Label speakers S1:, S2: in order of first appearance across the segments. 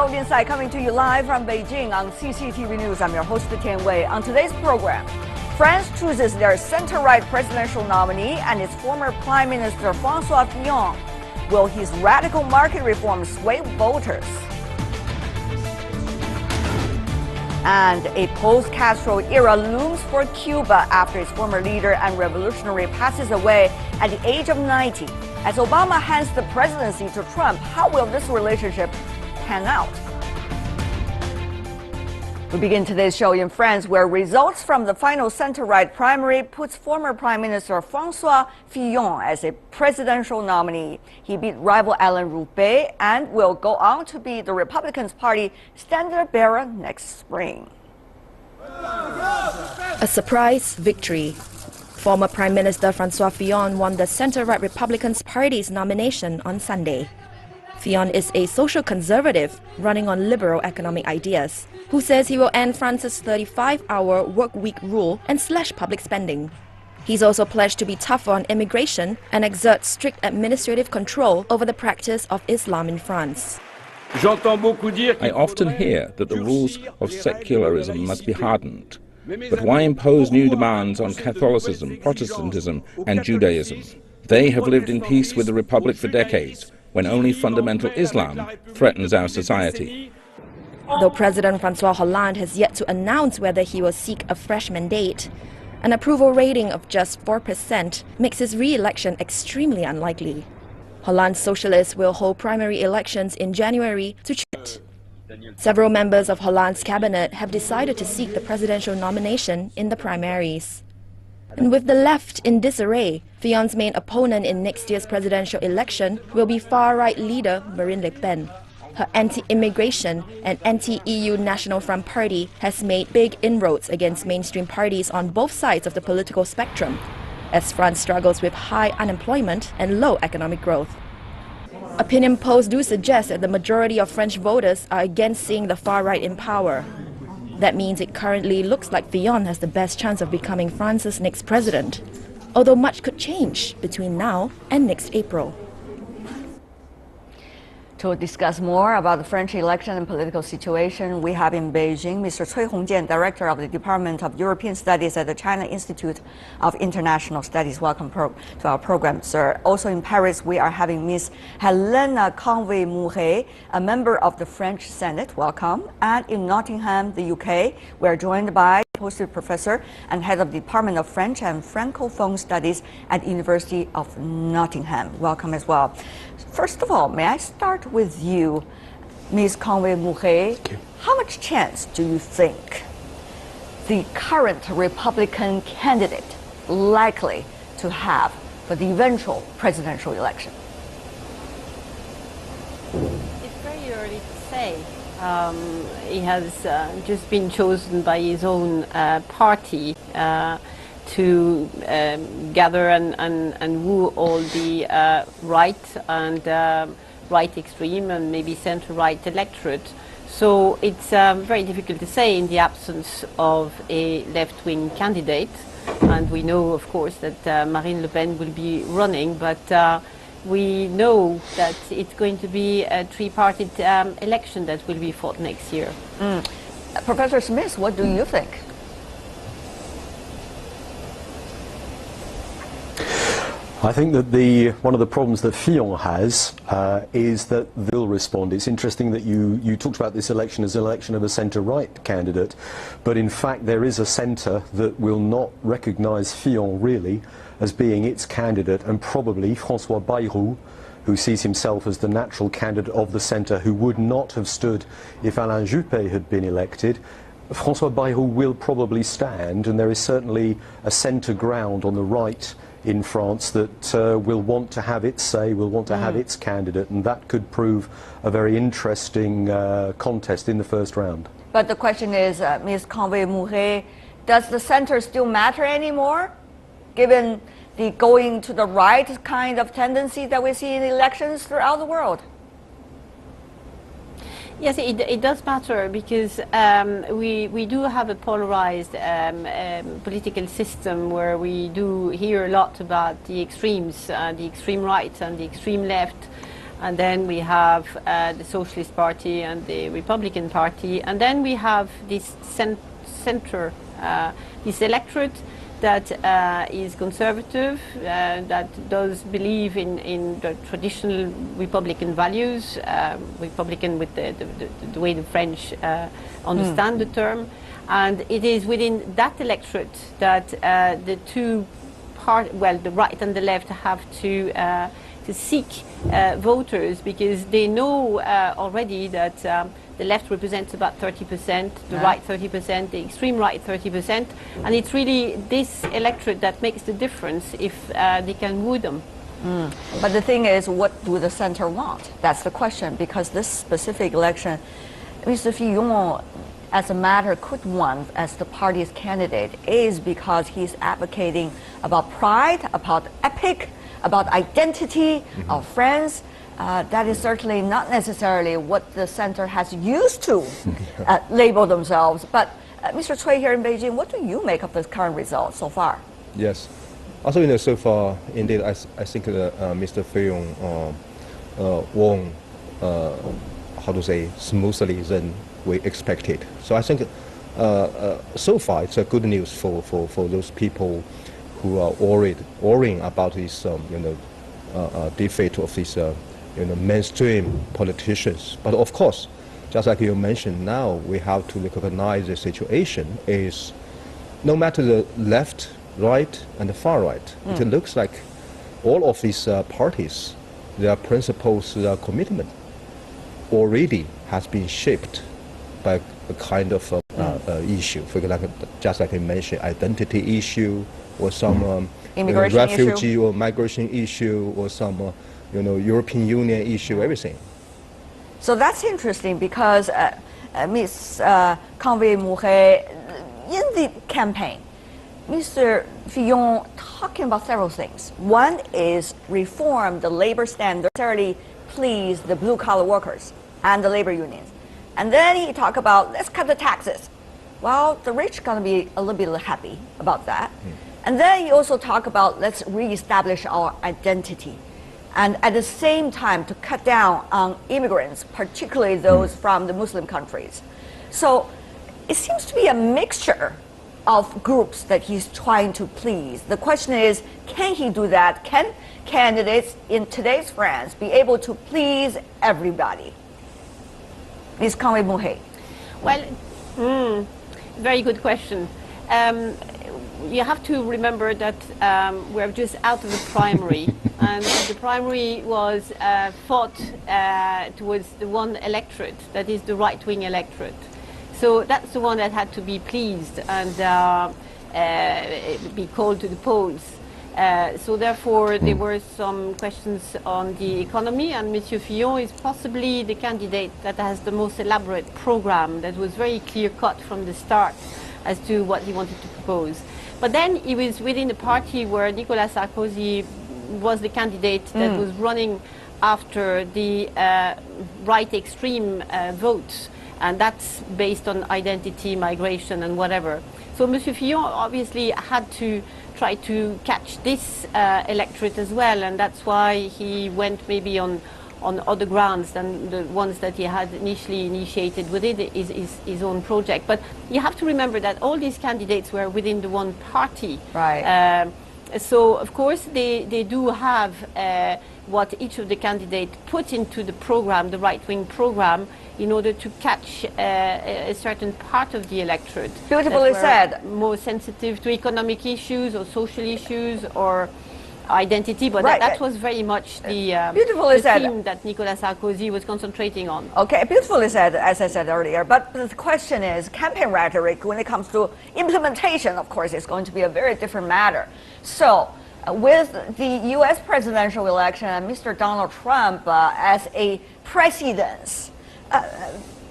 S1: World Insight coming to you live from Beijing on CCTV News. I'm your host, Tian Wei. On today's program, France chooses their center-right presidential nominee and its former Prime Minister François Fillon. Will his radical market reform sway voters? And a post-Castro era looms for Cuba after its former leader and revolutionary passes away at the age of 90. As Obama hands the presidency to Trump, how will this relationship pan out? We begin today's show in France, where results from the final center-right primary puts former Prime Minister François Fillon as a presidential nominee. He beat rival Alain Juppé and will go on to be the Republican Party standard-bearer next spring.
S2: A surprise victory. Former Prime Minister François Fillon won the center-right Republican Party's nomination on Sunday. Fillon is a social conservative running on liberal economic ideas, who says he will end France's 35-hour work-week rule and slash public spending. He's also pledged to be tougher on immigration and exert strict administrative control over the practice of Islam in France.
S3: I often hear that the rules of secularism must be hardened. But why impose new demands on Catholicism, Protestantism, and Judaism? They have lived in peace with the Republic for decades, when only fundamental Islam threatens our society.
S2: Though President François Hollande has yet to announce whether he will seek a fresh mandate, an approval rating of just 4% makes his re-election extremely unlikely. Hollande's socialists will hold primary elections in January to cheat. Several members of Hollande's cabinet have decided to seek the presidential nomination in the primaries. And with the left in disarray, Fillon's main opponent in next year's presidential election will be far-right leader Marine Le Pen. Her anti-immigration and anti-EU National Front party has made big inroads against mainstream parties on both sides of the political spectrum, as France struggles with high unemployment and low economic growth. Opinion polls do suggest that the majority of French voters are against seeing the far-right in power. That means it currently looks like Fillon has the best chance of becoming France's next president, although much could change between now and next April.
S1: To discuss more about the French election and political situation, we have in Beijing Mr. Cui Hongjian, Director of the Department of European Studies at the China Institute of International Studies. Welcome to our program, sir. Also in Paris, we are having Ms. Helena Conway-Mouret, a member of the French Senate. Welcome. And in Nottingham, the UK, we are joined by Associate Professor and Head of the Department of French and Francophone Studies at the University of Nottingham. Welcome as well. First of all, may I start with you, Ms. Conway-Mouret? How much chance do you think the current Republican candidate likely to have for the eventual presidential election?
S4: It's very early to say. He has just been chosen by his own party to gather and woo all the right and right extreme and maybe center-right electorate. So it's very difficult to say in the absence of a left-wing candidate. And we know, of course, that Marine Le Pen will be running, but we know that it's going to be a three-party election that will be fought next year.
S1: Professor Smith, what do you think?
S5: I think that one of the problems that Fillon has is that they'll respond. It's interesting that you talked about this election as an election of a centre-right candidate, but in fact there is a centre that will not recognise Fillon really as being its candidate, and probably François Bayrou, who sees himself as the natural candidate of the centre, who would not have stood if Alain Juppé had been elected. François Bayrou will probably stand, and there is certainly a centre ground on the right in France that will want to have its say, will want to have its candidate, and that could prove a very interesting contest in the first round.
S1: But the question is, Ms. Conway-Mouret, does the center still matter anymore, given the going to the right kind of tendency that we see in elections throughout the world?
S4: Yes, it does matter because we do have a polarized political system where we do hear a lot about the extremes, the extreme right and the extreme left. And then we have the Socialist Party and the Republican Party. And then we have this center, this electorate that is conservative, that does believe in the traditional Republican values, Republican with the way the French understand the term. And it is within that electorate that the two the right and the left have to seek voters, because they know already that the left represents about 30%, the right 30%, the extreme right 30%, and it's really this electorate that makes the difference if they can woo them.
S1: But the thing is, what do the center want? That's the question, because this specific election, Mr. Fillon, as a matter, could win as the party's candidate is because he's advocating about pride, about epic, about identity of France. That is certainly not necessarily what the center has used to label themselves. But Mr. Cui here in Beijing, what do you make of the current results so far?
S6: Yes. Also, so far, indeed, I think Mr. Fillon won, smoothly than we expected. So I think so far it's a good news for those people who are worrying about this defeat of these mainstream politicians. But of course, just like you mentioned, now we have to recognize the situation is no matter the left, right, and the far right, it looks like all of these parties, their principles, their commitment already has been shaped by a kind of issue. For example, just like I mentioned, identity issue, or some refugee issue, or migration issue, or some European Union issue, everything.
S1: So that's interesting because Ms. Conway-Mouret, in the campaign, Mr. Fillon talking about several things. One is reform the labor standard, necessarily please the blue-collar workers and the labor unions. And then he talked about, let's cut the taxes. Well, the rich are going to be a little bit happy about that. And then he also talked about, let's reestablish our identity. And at the same time, to cut down on immigrants, particularly those from the Muslim countries. So it seems to be a mixture of groups that he's trying to please. The question is, can he do that? Can candidates in today's France be able to please everybody? Ms. Conway-Mouret.
S4: Well, very good question. You have to remember that we're just out of the primary, and the primary was fought towards the one electorate, that is the right-wing electorate. So that's the one that had to be pleased and be called to the polls. So therefore, there were some questions on the economy, and Monsieur Fillon is possibly the candidate that has the most elaborate program that was very clear-cut from the start as to what he wanted to propose. But then he was within a party where Nicolas Sarkozy was the candidate that was running after the right extreme votes, and that's based on identity, migration, and whatever. So Monsieur Fillon obviously had to try to catch this electorate as well, and that's why he went maybe on other grounds than the ones that he had initially initiated within his own project. But you have to remember that all these candidates were within the one party.
S1: Right.
S4: So, of course, they do have what each of the candidates put into the program, the right-wing program, in order to catch a certain part of the electorate.
S1: Beautifully said.
S4: More sensitive to economic issues or social issues or identity, but
S1: right.
S4: that was very much the theme that Nicolas Sarkozy was concentrating on.
S1: Okay, beautifully said, as I said earlier. But the question is, campaign rhetoric, when it comes to implementation, of course, is going to be a very different matter. So, with the U.S. presidential election and Mr. Donald Trump as a president,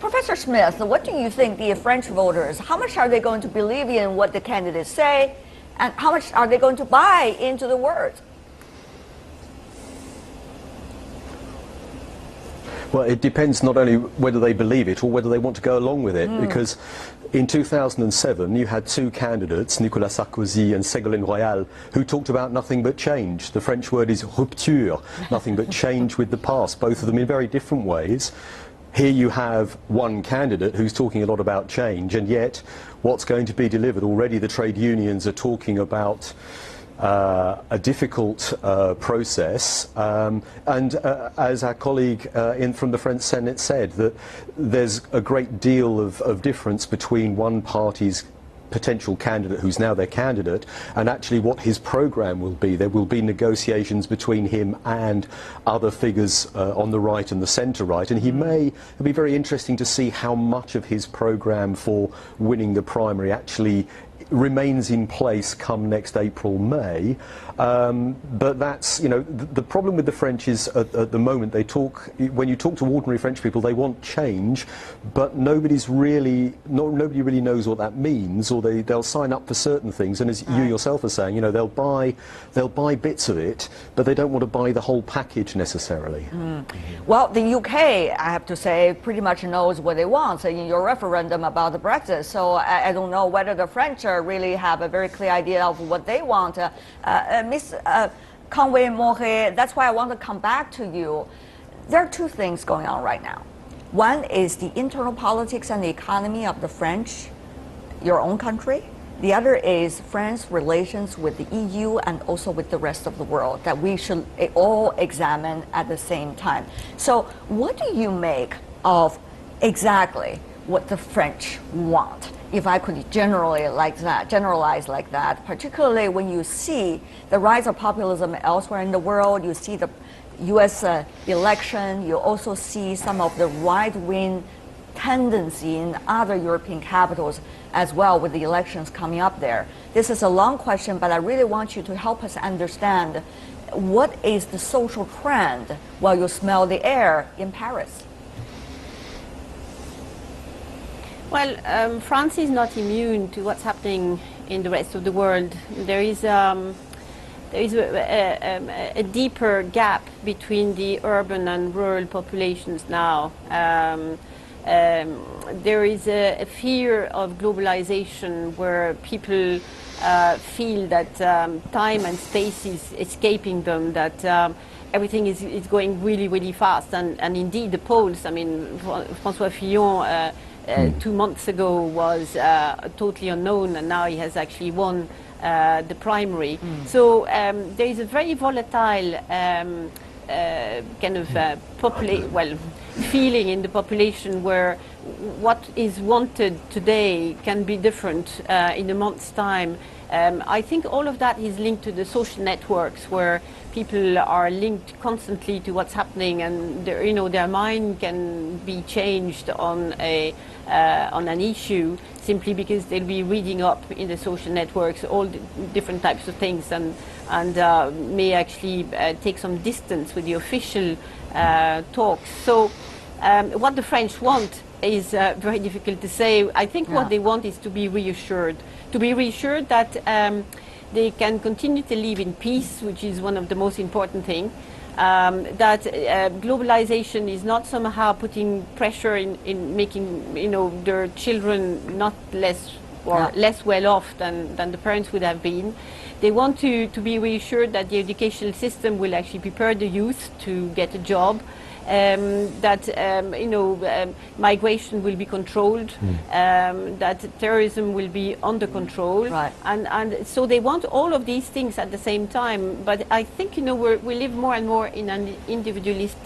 S1: Professor Smith, what do you think the French voters, how much are they going to believe in what the candidates say, and how much are they going to buy into the words?
S5: Well, it depends not only whether they believe it or whether they want to go along with it, because in 2007 you had two candidates, Nicolas Sarkozy and Ségolène Royal, who talked about nothing but change. The French word is rupture, nothing but change with the past, both of them in very different ways. Here you have one candidate who's talking a lot about change, and yet what's going to be delivered? Already the trade unions are talking about a difficult process, and as our colleague from the French Senate said, that there's a great deal of difference between one party's potential candidate, who's now their candidate, and actually what his programme will be. There will be negotiations between him and other figures on the right and the centre-right, and it'll be very interesting to see how much of his programme for winning the primary actually remains in place come next April, May. But that's, the problem with the French is at the moment when you talk to ordinary French people, they want change, but nobody really knows what that means, or they'll sign up for certain things, and as you yourself are saying, they'll buy bits of it, but they don't want to buy the whole package necessarily.
S1: Well, the UK, I have to say, pretty much knows what they want in your referendum about the Brexit, so I don't know whether the French really have a very clear idea of what they want. Ms. Conway-Mouret, that's why I want to come back to you. There are two things going on right now. One is the internal politics and the economy of the French, your own country. The other is France's relations with the EU and also with the rest of the world that we should all examine at the same time. So what do you make of exactly what the French want? If I could generalize like that, particularly when you see the rise of populism elsewhere in the world, you see the US election, you also see some of the right-wing tendency in other European capitals as well with the elections coming up there. This is a long question, but I really want you to help us understand what is the social trend while you smell the air in Paris.
S4: Well, France is not immune to what's happening in the rest of the world. There is a deeper gap between the urban and rural populations now. There is a fear of globalization where people feel that time and space is escaping them, that everything is going really, really fast. And indeed, the polls, I mean, François Fillon 2 months ago was totally unknown, and now he has actually won the primary. So there is a very volatile kind of feeling in the population where what is wanted today can be different in a month's time. I think all of that is linked to the social networks where people are linked constantly to what's happening, and their mind can be changed on an issue simply because they'll be reading up in the social networks all the different types of things, and may actually take some distance with the official talks. So what the French want is very difficult to say. I think what they want is to be reassured that they can continue to live in peace, which is one of the most important things. That globalization is not somehow putting pressure in making their children not less or less well off than the parents would have been. They want to be reassured that the educational system will actually prepare the youth to get a job. That migration will be controlled, that terrorism will be under control, and so they want all of these things at the same time. But I think we live more and more in an individualist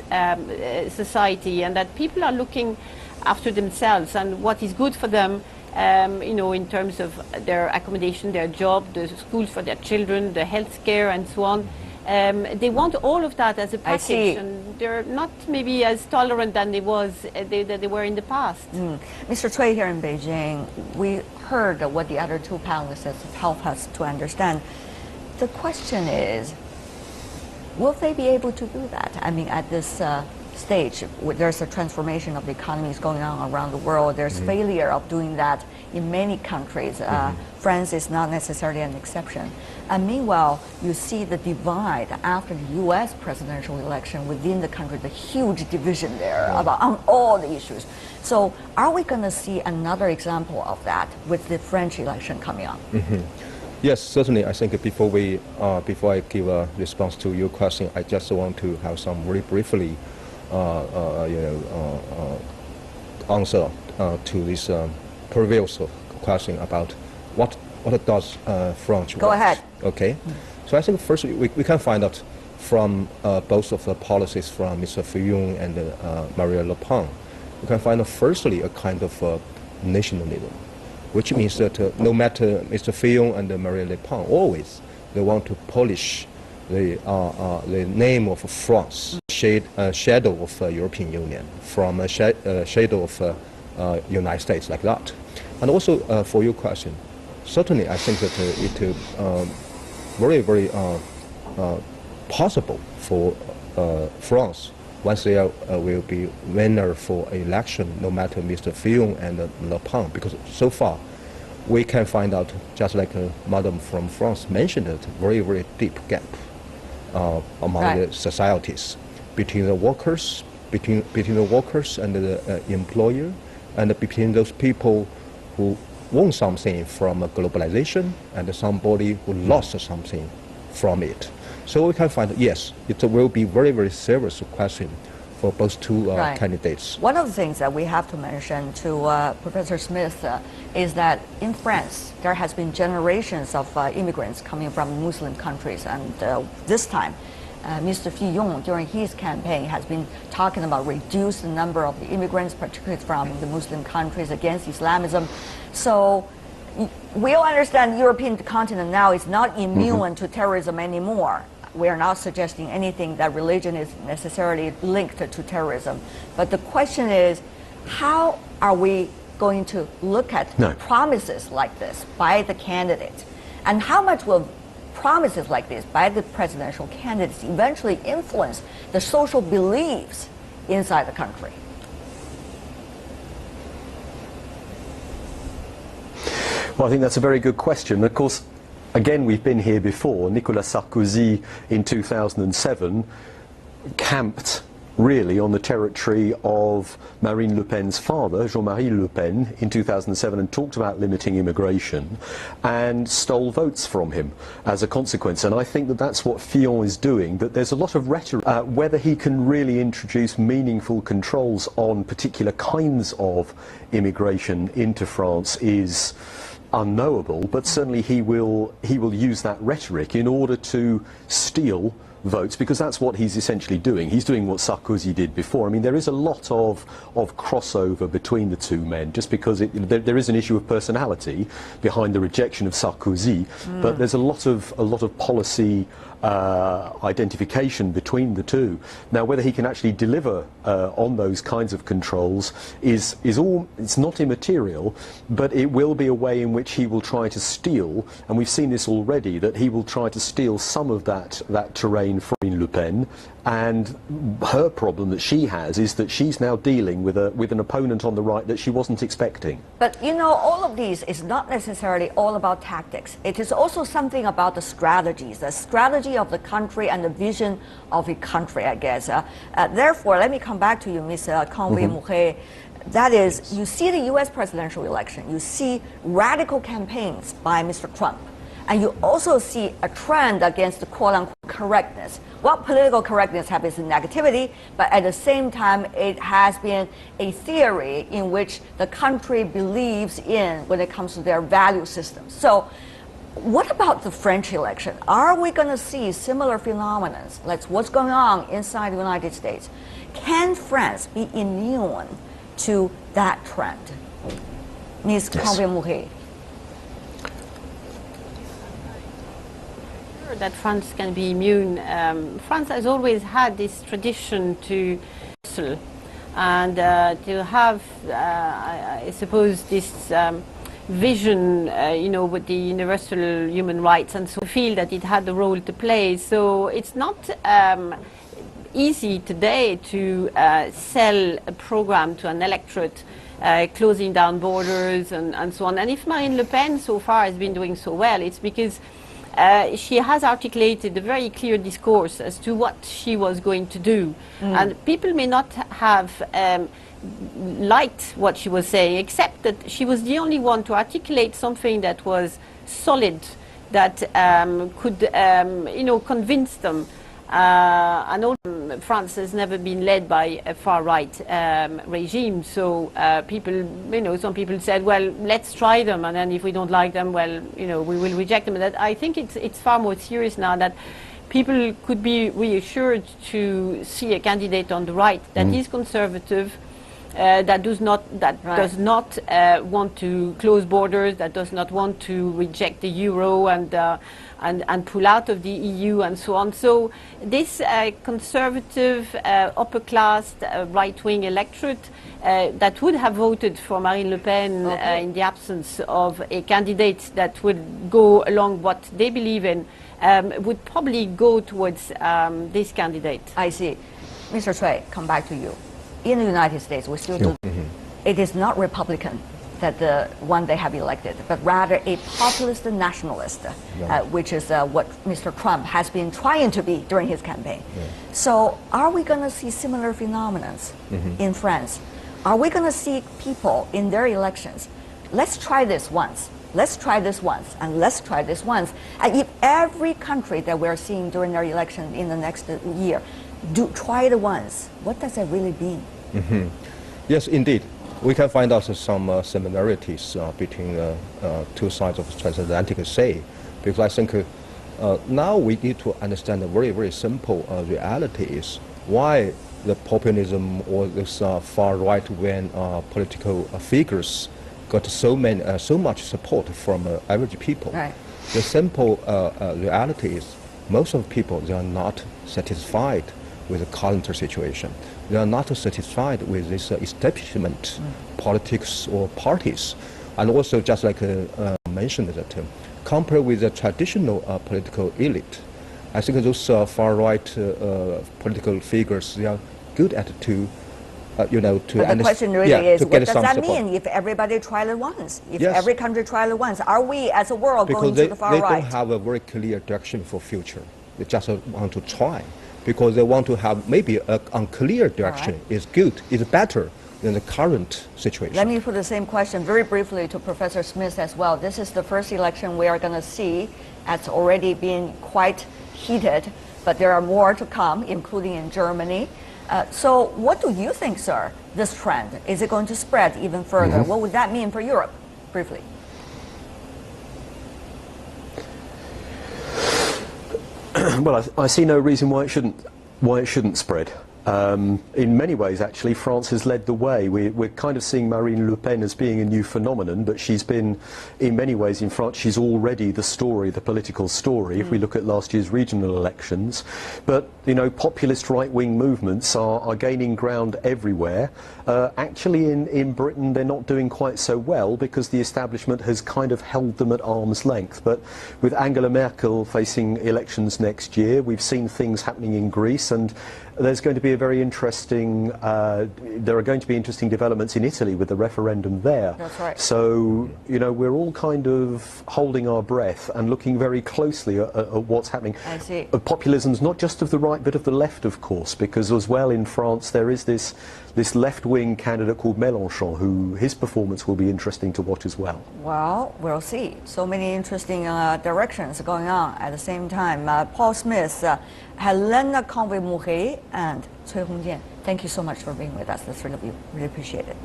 S4: society, and that people are looking after themselves and what is good for them. In terms of their accommodation, their job, the schools for their children, the health care, and so on. They want all of that as a package, and they're not maybe as tolerant than they were in the past.
S1: Mr. Cui, here in Beijing, we heard what the other two panelists have helped us to understand. The question is, will they be able to do that? I mean, at this stage. There's a transformation of the economies going on around the world. There's failure of doing that in many countries. France is not necessarily an exception. And meanwhile, you see the divide after the U.S. presidential election within the country, the huge division there about on all the issues. So are we going to see another example of that with the French election coming up?
S6: Yes, certainly. I think before I give a response to your question, I just want to have some very briefly, answer to this previous question about what does France want.
S1: Go ahead.
S6: Okay. So I think first we can find out from both of the policies from Mr. Fillon and Marine Le Pen. We can find out firstly a kind of nationalism, which means that no matter Mr. Fillon and Marine Le Pen, always they want to polish the name of France, shadow of European Union, from a shadow of United States, like that. And also for your question, certainly I think that it very, very possible for France, once they will be winner for election, no matter Mr. Fillon and Le Pen, because so far we can find out, just like Madam from France mentioned, it, very, very deep gap among the societies between the workers, between the workers and the employer, and between those people who won something from globalization and somebody who lost something from it. So we can find, yes, it will be very, very serious question for both two candidates.
S1: One of the things that we have to mention to Professor Smith is that in France, there has been generations of immigrants coming from Muslim countries, and this time, Mr. Fillon, during his campaign, has been talking about reduce the number of the immigrants, particularly from the Muslim countries, against Islamism. So we all understand the European continent now is not immune to terrorism anymore. We are not suggesting anything that religion is necessarily linked to terrorism. But the question is, how are we going to look at promises like this by the candidate? And how much will promises like this by the presidential candidates eventually influence the social beliefs inside the country?
S5: Well, I think that's a very good question. Of course, again, we've been here before. Nicolas Sarkozy in 2007 camped really on the territory of Marine Le Pen's father, Jean-Marie Le Pen, in 2007, and talked about limiting immigration and stole votes from him as a consequence. And I think that that's what Fillon is doing, that there's a lot of rhetoric. Whether he can really introduce meaningful controls on particular kinds of immigration into France is unknowable, but certainly he will use that rhetoric in order to steal votes, because that's what he's essentially doing. He's doing what Sarkozy did before. I mean, there is a lot of crossover between the two men, just because there is an issue of personality behind the rejection of Sarkozy, but there's a lot of policy identification between the two. Now, whether he can actually deliver on those kinds of controls it's not immaterial, but it will be a way in which he will try to steal, and we've seen this already, that he will try to steal some of that terrain from Le Pen. And her problem that she has is that she's now dealing with an opponent on the right that she wasn't expecting.
S1: But you know, all of these is not necessarily all about tactics. It is also something about the strategies, the strategy of the country and the vision of the country, I guess. Therefore, let me come back to you, Ms. Canvier-Mouret. That is, you see the U.S. presidential election, you see radical campaigns by Mr. Trump, and you also see a trend against the quote-unquote correctness. Well, political correctness has its negativity, but at the same time, it has been a theory in which the country believes in when it comes to their value system. So what about the French election? Are we going to see similar phenomena, like what's going on inside the United States? Can France be immune to that trend? Ms. Canvier-Mouret.
S4: That France can be immune. France has always had this tradition to and to have, I suppose, this vision, with the universal human rights, and so feel that it had a role to play. So it's not easy today to sell a program to an electorate, closing down borders and so on. And if Marine Le Pen so far has been doing so well, it's because she has articulated a very clear discourse as to what she was going to do. And people may not have liked what she was saying, except that she was the only one to articulate something that was solid, that could convince them. I know France has never been led by a far-right regime, so some people said, well, let's try them, and then if we don't like them, well, we will reject them. And that, I think it's far more serious now, that people could be reassured to see a candidate on the right that is conservative, that does not want to close borders, that does not want to reject the euro and pull out of the EU and so on. So this conservative, upper-class, right-wing electorate that would have voted for Marine Le Pen in the absence of a candidate that would go along what they believe in would probably go towards this candidate.
S1: I see. Mr. Cui, come back to you. In the United States, we still do. It is not Republican that the one they have elected, but rather a populist nationalist, which is what Mr. Trump has been trying to be during his campaign. So are we going to see similar phenomena in France? Are we going to see people in their elections, let's try this once, let's try this once, and let's try this once. And if every country that we're seeing during their election in the next year try it once, what does that really mean?
S6: Yes, indeed. We can find out some similarities between two sides of the transatlantic sea, because I think now we need to understand a very, very simple reality is why the populism or this far right-wing political figures got so much support from average people. Right. The simple reality is most of the people, they are not satisfied with the current situation. They are not satisfied with this establishment politics or parties. And also, just like mentioned, that compared with the traditional political elite, I think those far-right political figures, they are good at to
S1: but the question really is, what does that mean if everybody tried it once? If every country tried it once, are we as a world going to the far right?
S6: Because they don't have a very clear direction for future. They just want to try. Because they want to have maybe an unclear direction is good, is better than the current situation.
S1: Let me put the same question very briefly to Professor Smith as well. This is the first election we are going to see. It's already been quite heated, but there are more to come, including in Germany. So what do you think, sir, this trend? Is it going to spread even further? What would that mean for Europe, briefly?
S5: Well, I see no reason why it shouldn't spread. In many ways, actually, France has led the way. We're kind of seeing Marine Le Pen as being a new phenomenon, but she's been, in many ways, in France, she's already the story, the political story, if we look at last year's regional elections. But, populist right-wing movements are gaining ground everywhere. Actually, in Britain, they're not doing quite so well because the establishment has kind of held them at arm's length. But with Angela Merkel facing elections next year, we've seen things happening in Greece, and there's going to be a very interesting, there are going to be interesting developments in Italy with the referendum there.
S1: That's right.
S5: So, we're all kind of holding our breath and looking very closely at what's happening.
S1: I see.
S5: Populism's not just of the right, but of the left, of course, because as well in France there is this left-wing candidate called Mélenchon, who his performance will be interesting to watch as well.
S1: Well, we'll see. So many interesting directions going on at the same time. Paul Smith, Helena Conway-Mouret, and Cui Hongjian, thank you so much for being with us, the three of you. Really appreciate it.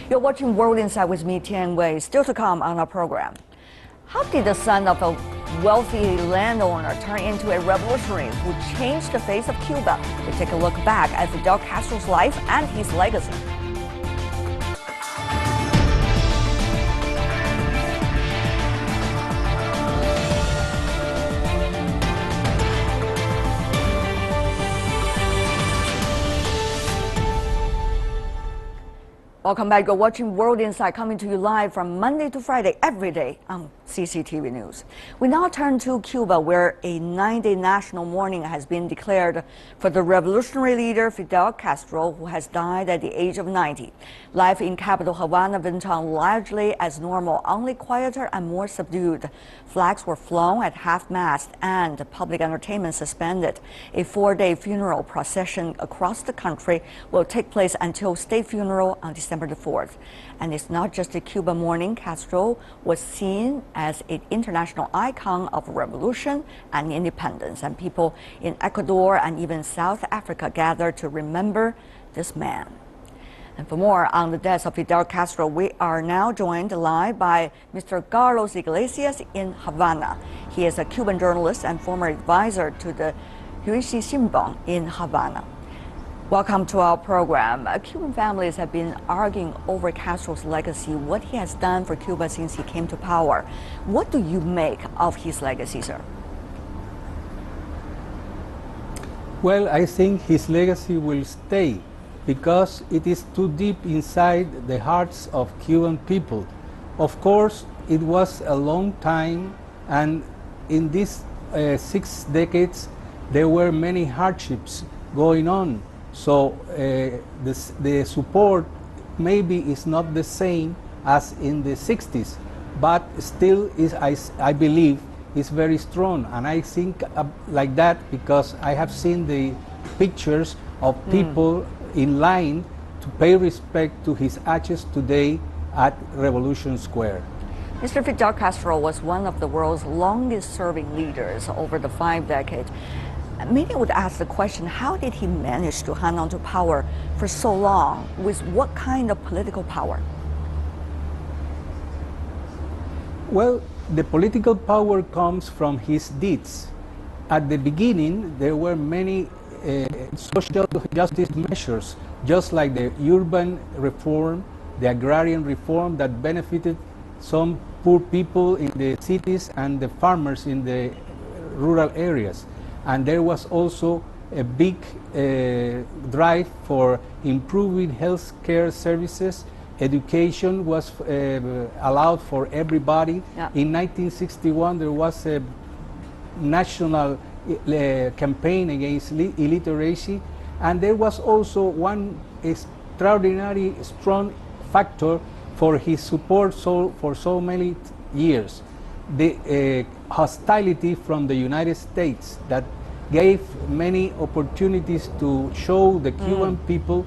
S1: You're watching World Insight with me, Tian Wei. Still to come on our program. How did the son of a wealthy landowner turn into a revolutionary who changed the face of Cuba? We take a look back at Fidel Castro's life and his legacy. Welcome back. You're watching World Insight, coming to you live from Monday to Friday, every day on CCTV News. We now turn to Cuba, where a 9-day national mourning has been declared for the revolutionary leader Fidel Castro, who has died at the age of 90. Life in capital Havana went on largely as normal, only quieter and more subdued. Flags were flown at half-mast and public entertainment suspended. A 4-day funeral procession across the country will take place until state funeral on December the 4th. And it's not just a Cuba mourning. Castro was seen as an international icon of revolution and independence, and people in Ecuador and even South Africa gathered to remember this man. And for more on the death of Fidel Castro, we are now joined live by Mr. Carlos Iglesias in Havana. He is a Cuban journalist and former advisor to the Yuishi Xinbang in Havana. Welcome to our program. Cuban families have been arguing over Castro's legacy, what he has done for Cuba since he came to power. What do you make of his legacy, sir?
S7: Well, I think his legacy will stay because it is too deep inside the hearts of Cuban people. Of course, it was a long time, and in these 6 decades, there were many hardships going on. So the support maybe is not the same as in the 60s, but still is, I believe, is very strong. And I think like that because I have seen the pictures of people in line to pay respect to his ashes today at Revolution Square.
S1: Mr. Fidel Castro was one of the world's longest-serving leaders over the 5 decades. Many would ask the question, how did he manage to hang on to power for so long? With what kind of political power?
S7: Well, the political power comes from his deeds. At the beginning, there were many social justice measures, just like the urban reform, the agrarian reform that benefited some poor people in the cities and the farmers in the rural areas. And there was also a big drive for improving health care services. Education was allowed for everybody. Yeah. In 1961, there was a national campaign against illiteracy. And there was also one extraordinary strong factor for his support for so many years. The hostility from the United States that gave many opportunities to show the Cuban people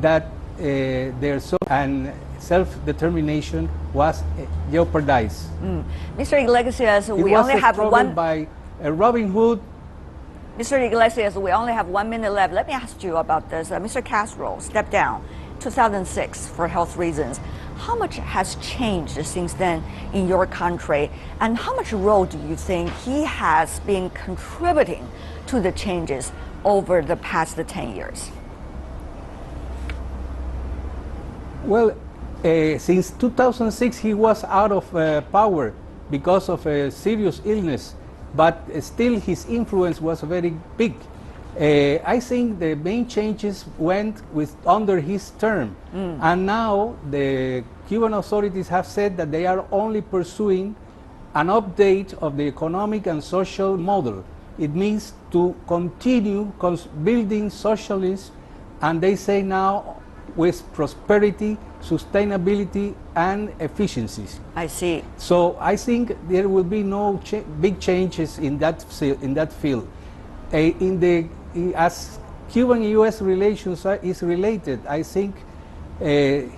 S7: that their self-determination was jeopardized.
S1: Mr. Iglesias, we only have one.
S7: By Robin Hood.
S1: Mr. Iglesias, we only have 1 minute left. Let me ask you about this. Mr. Castro stepped down 2006 for health reasons. How much has changed since then in your country, and how much role do you think he has been contributing to the changes over the past 10 years?
S7: Well, since 2006 he was out of power because of a serious illness, but still his influence was very big. I think the main changes went under his term, and now the Cuban authorities have said that they are only pursuing an update of the economic and social model. It means to continue building socialism, and they say now with prosperity, sustainability, and efficiencies.
S1: I see.
S7: So I think there will be no big changes in that field. As Cuban-U.S. relations is related, I think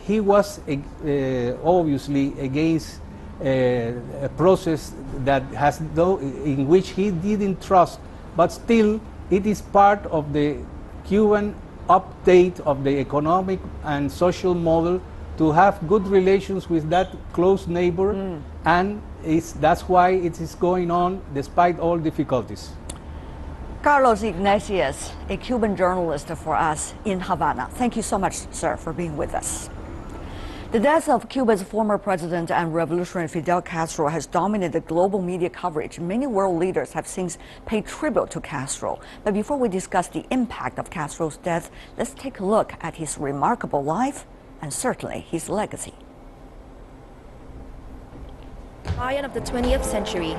S7: he was obviously against a process that in which he didn't trust, but still it is part of the Cuban update of the economic and social model to have good relations with that close neighbor, and that's why it is going on despite all difficulties.
S1: Carlos Iglesias, a Cuban journalist for us in Havana. Thank you so much, sir, for being with us. The death of Cuba's former president and revolutionary Fidel Castro has dominated global media coverage. Many world leaders have since paid tribute to Castro. But before we discuss the impact of Castro's death, let's take a look at his remarkable life and certainly his legacy.
S2: lion of the 20th century.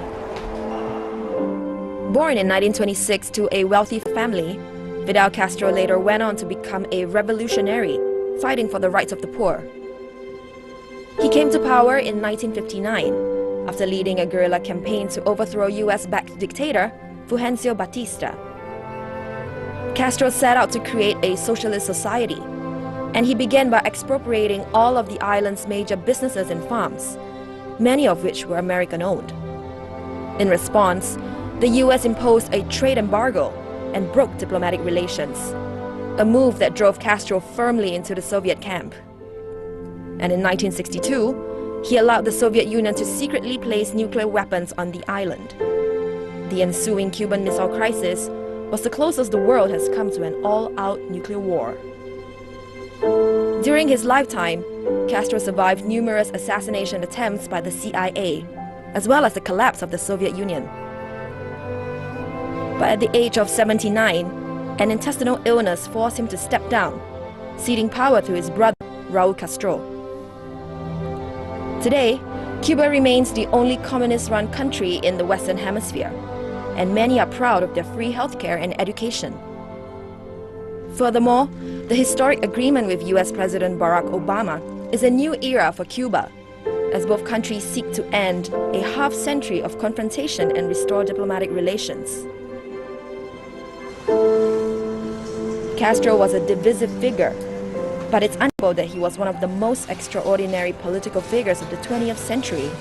S2: Born in 1926 to a wealthy family, Fidel Castro later went on to become a revolutionary, fighting for the rights of the poor. He came to power in 1959 after leading a guerrilla campaign to overthrow US-backed dictator Fulgencio Batista. Castro set out to create a socialist society, and he began by expropriating all of the island's major businesses and farms, many of which were American-owned. In response, the US imposed a trade embargo and broke diplomatic relations, a move that drove Castro firmly into the Soviet camp. And in 1962, he allowed the Soviet Union to secretly place nuclear weapons on the island. The ensuing Cuban Missile Crisis was the closest the world has come to an all-out nuclear war. During his lifetime, Castro survived numerous assassination attempts by the CIA, as well as the collapse of the Soviet Union. But at the age of 79, an intestinal illness forced him to step down, ceding power to his brother, Raul Castro. Today, Cuba remains the only communist-run country in the Western Hemisphere, and many are proud of their free healthcare and education. Furthermore, the historic agreement with US President Barack Obama is a new era for Cuba, as both countries seek to end a half-century of confrontation and restore diplomatic relations. Castro was a divisive figure, but it's undeniable that he was one of the most extraordinary political figures of the 20th century,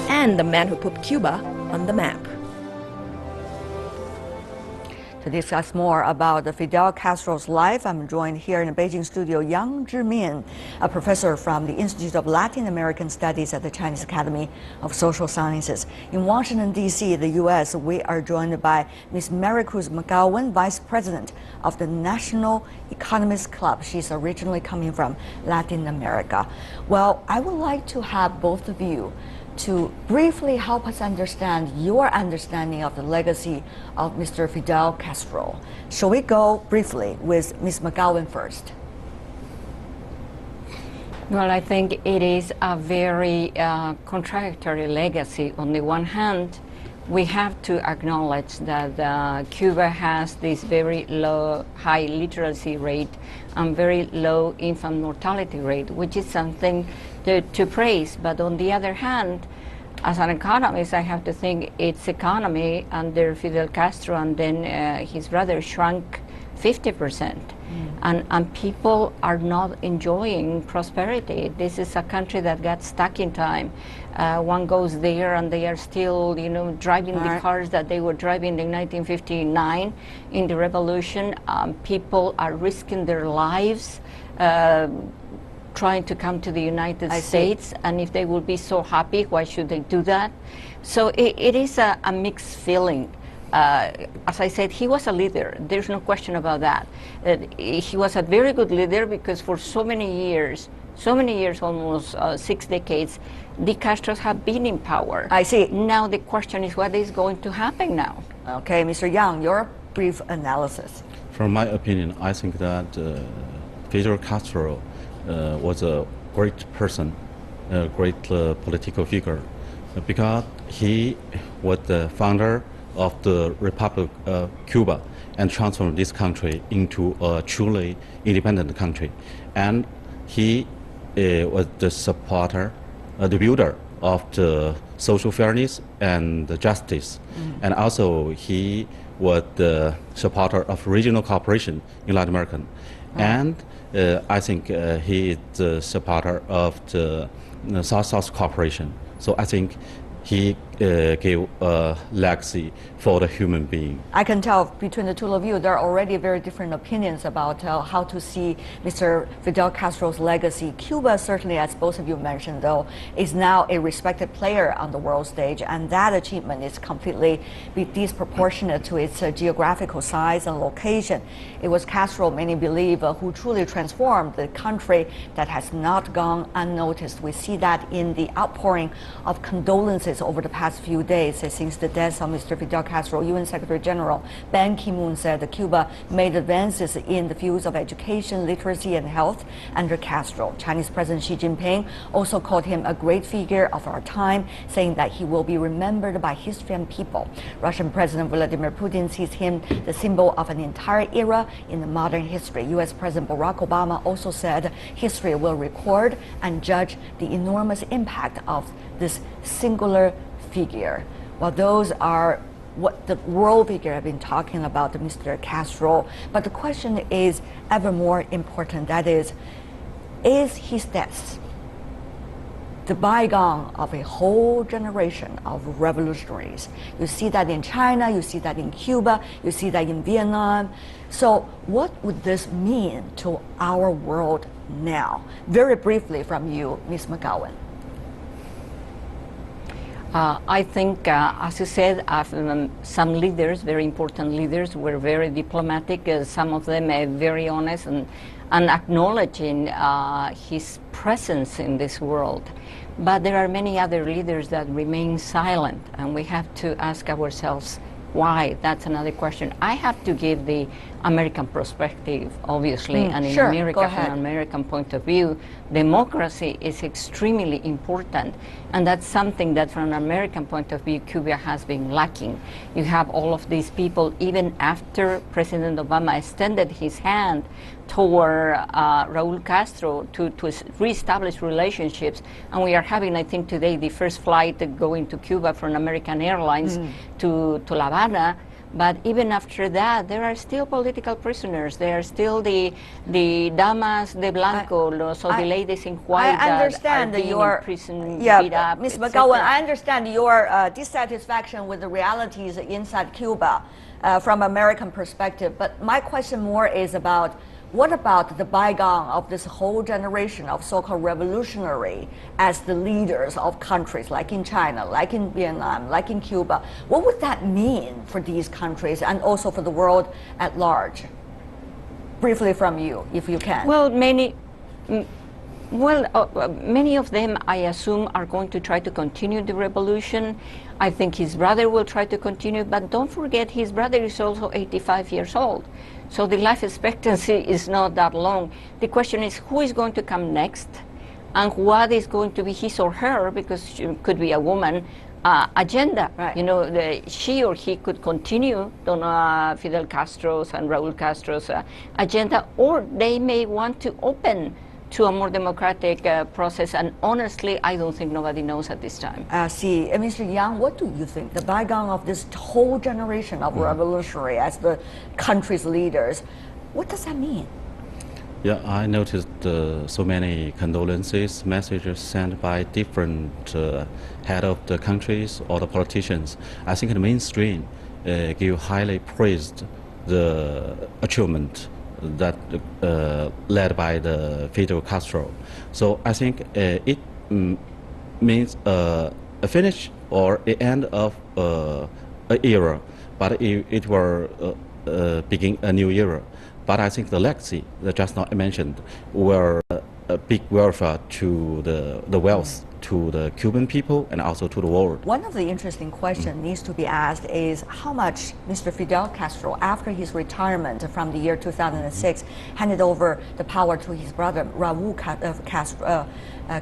S2: and the man who put Cuba on the map.
S1: To discuss more about Fidel Castro's life, I'm joined here in the Beijing studio, Yang Zhimin, a professor from the Institute of Latin American Studies at the Chinese Academy of Social Sciences. In Washington, D.C., the U.S., we are joined by Ms. Maricruz McGowan, Vice President of the National Economists Club. She's originally coming from Latin America. Well, I would like to have both of you to briefly help us understand your understanding of the legacy of Mr. Fidel Castro. Shall we go briefly with Ms. McGowan first?
S8: Well, I think it is a very contradictory legacy. On the one hand, we have to acknowledge that Cuba has this very high literacy rate and very low infant mortality rate, which is something to praise. But on the other hand, as an economist, I have to think its economy under Fidel Castro and then his brother shrunk 50%. And people are not enjoying prosperity. This is a country that got stuck in time. One goes there and they are still, driving the cars that they were driving in 1959 in the revolution. People are risking their lives trying to come to the United States, and if they will be so happy, why should they do that? So it is a mixed feeling. As I said, he was a leader. There's no question about that. He was a very good leader because for so many years, almost 6 decades, the Castros have been in power.
S1: I see.
S8: Now the question is what is going to happen now?
S1: Okay, Mr. Yang, your brief analysis.
S9: From my opinion, I think that Fidel Castro was a great person, a great political figure, because he was the founder of the Republic of Cuba and transformed this country into a truly independent country. And he was the supporter, the builder of the social fairness and the justice. And also he was the supporter of regional cooperation in Latin America. And I think he is the supporter of the South-South cooperation. So I think he gave a legacy for the human being.
S1: I can tell between the two of you, there are already very different opinions about how to see Mr. Fidel Castro's legacy. Cuba, certainly, as both of you mentioned, though, is now a respected player on the world stage, and that achievement is completely disproportionate to its geographical size and location. It was Castro, many believe, who truly transformed the country that has not gone unnoticed. We see that in the outpouring of condolences over the past past few days since the death of Mr. Fidel Castro, UN Secretary General Ban Ki-moon said that Cuba made advances in the fields of education, literacy, and health under Castro. Chinese President Xi Jinping also called him a great figure of our time, saying that he will be remembered by history and people. Russian President Vladimir Putin sees him the symbol of an entire era in the modern history. U.S. President Barack Obama also said history will record and judge the enormous impact of this singular figure. Well, those are what the world figure have been talking about, Mr. Castro. But the question is ever more important. That is his death the bygone of a whole generation of revolutionaries? You see that in China, you see that in Cuba, you see that in Vietnam. So what would this mean to our world now? Very briefly from you, Ms. McGowan.
S8: I think, as you said, some leaders, very important leaders, were very diplomatic. Some of them are very honest and acknowledging his presence in this world. But there are many other leaders that remain silent, and we have to ask ourselves why. That's another question. I have to give the American perspective, obviously, and in America, from an American point of view, democracy is extremely important, and that's something that from an American point of view, Cuba has been lacking. You have all of these people, even after President Obama extended his hand toward Raul Castro to reestablish relationships, and we are having, I think today, the first flight going to Cuba from American Airlines to La Habana. But even after that, there are still political prisoners. There are still the damas de blanco, the ladies in white that are being in prison, beat up,
S1: Ms. McGowan, I understand your dissatisfaction with the realities inside Cuba from American perspective. But my question more is about, what about the bygone of this whole generation of so-called revolutionary as the leaders of countries like in China, like in Vietnam, like in Cuba? What would that mean for these countries and also for the world at large? Briefly from you, if you can.
S8: Well, many of them, I assume, are going to try to continue the revolution. I think his brother will try to continue, but don't forget his brother is also 85 years old. So the life expectancy is not that long. The question is, who is going to come next, and what is going to be his or her, because she could be a woman, agenda.
S1: Right.
S8: You know, she or he could continue on Fidel Castro's and Raul Castro's agenda, or they may want to open to a more democratic process, and honestly, I don't think nobody knows at this time.
S1: Mr. Yang, what do you think? The bygone of this whole generation of revolutionary as the country's leaders, what does that mean?
S9: Yeah, I noticed so many condolences messages sent by different head of the countries or the politicians. I think the mainstream give highly praised the achievement that led by the Fidel Castro. So I think it means a finish or the end of an era, but it will begin a new era. But I think the legacy that just now mentioned were a big welfare to the wealth to the Cuban people and also to the world.
S1: One of the interesting questions needs to be asked is how much Mr. Fidel Castro, after his retirement from the year 2006, handed over the power to his brother Raul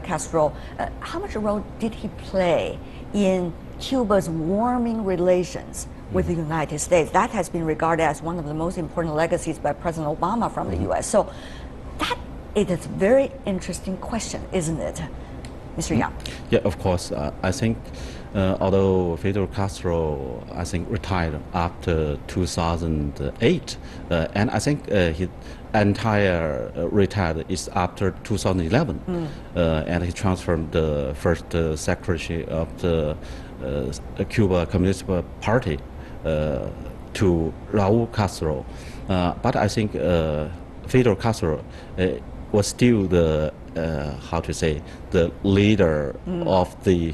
S1: Castro, how much role did he play in Cuba's warming relations with the United States? That has been regarded as one of the most important legacies by President Obama from the U.S. So that is a very interesting question, isn't it? Mr. Yang.
S9: Yeah, of course. I think although Fidel Castro, I think, retired after 2008, and I think his entire retired is after 2011, and he transferred the first secretary of the Cuba Communist Party to Raul Castro. But I think Fidel Castro was still the how to say, the leader of the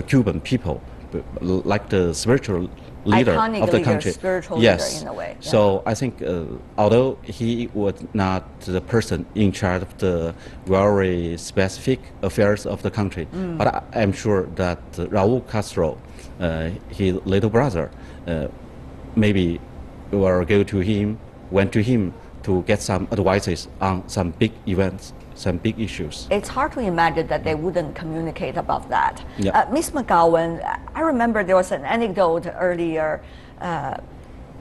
S9: Cuban people, like the spiritual leader
S1: iconic
S9: of the
S1: leader,
S9: country.
S1: spiritual
S9: yes.
S1: leader in a way. Yeah.
S9: So I think although he was not the person in charge of the very specific affairs of the country, but I'm sure that Raul Castro, his little brother, maybe will go to him, went to him to get some advices on some big events, some big issues.
S1: It's hard to imagine that they wouldn't communicate about that.
S9: Yeah.
S1: Ms. McGowan, I remember there was an anecdote earlier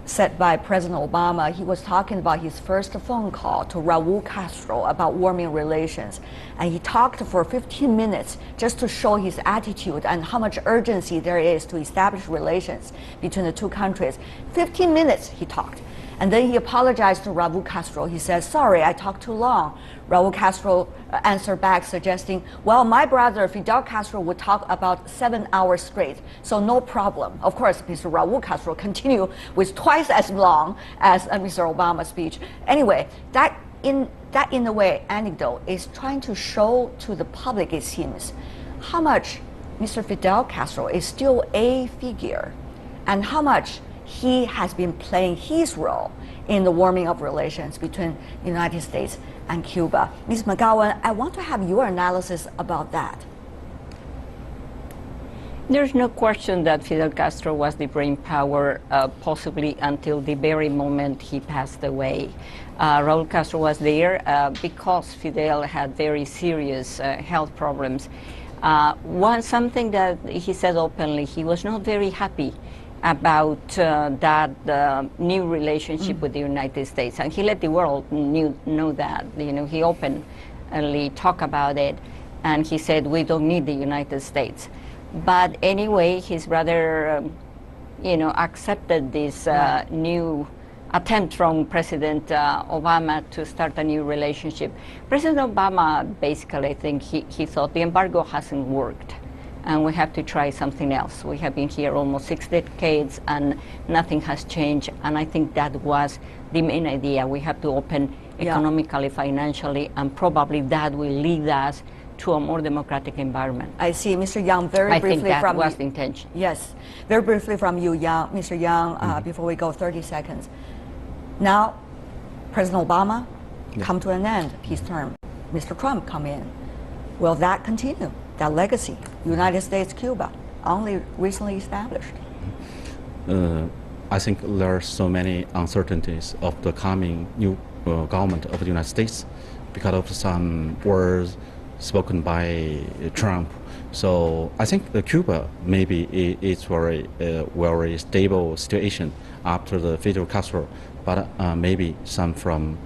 S1: said by President Obama. He was talking about his first phone call to Raul Castro about warming relations. And he talked for 15 minutes just to show his attitude and how much urgency there is to establish relations between the two countries. 15 minutes he talked. And then he apologized to Raul Castro. He said, sorry, I talked too long. Raul Castro answered back suggesting, well, my brother Fidel Castro would talk about 7 hours straight, so no problem. Of course, Mr. Raul Castro continued with twice as long as Mr. Obama's speech. Anyway, that in a way, anecdote is trying to show to the public, it seems, how much Mr. Fidel Castro is still a figure and how much he has been playing his role in the warming of relations between the United States and Cuba. Ms. McGowan, I want to have your analysis about that.
S8: There's no question that Fidel Castro was the brain power, possibly until the very moment he passed away. Raul Castro was there because Fidel had very serious health problems. Something that he said openly, he was not very happy about that new relationship with the United States, and he let the world know that. You know, he openly talked about it, and he said, we don't need the United States. But anyway, his brother, accepted this new attempt from President Obama to start a new relationship. President Obama, basically, I think he thought the embargo hasn't worked, and we have to try something else. We have been here almost 6 decades, and nothing has changed, and I think that was the main idea. We have to open economically, financially, and probably that will lead us to a more democratic environment.
S1: I see. Mr. Yang, very briefly
S8: I think that
S1: from
S8: was the intention. Yes.
S1: Very briefly from you, Yang. Mr. Yang, before we go, 30 seconds. Now, President Obama come to an end, his term. Mr. Trump come in. Will that continue? That legacy, United States, Cuba, only recently established?
S9: I think there are so many uncertainties of the coming new government of the United States because of some words spoken by Trump. So I think Cuba maybe it's very stable situation after the Fidel Castro, but maybe some from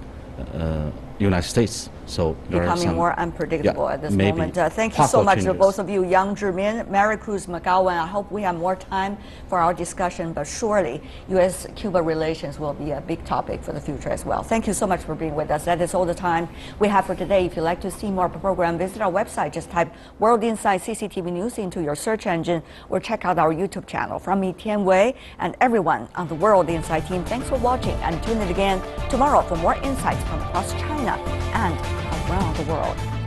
S9: United States. So
S1: becoming more unpredictable at this moment. Thank you so much to both of you, Yang Zhimin, Maricruz McGowan. I hope we have more time for our discussion, but surely U.S.-Cuba relations will be a big topic for the future as well. Thank you so much for being with us. That is all the time we have for today. If you'd like to see more of the program, visit our website. Just type World Insight CCTV News into your search engine or check out our YouTube channel. From me, Tian Wei, and everyone on the World Insight team, thanks for watching, and tune in again tomorrow for more insights from across China and around the world.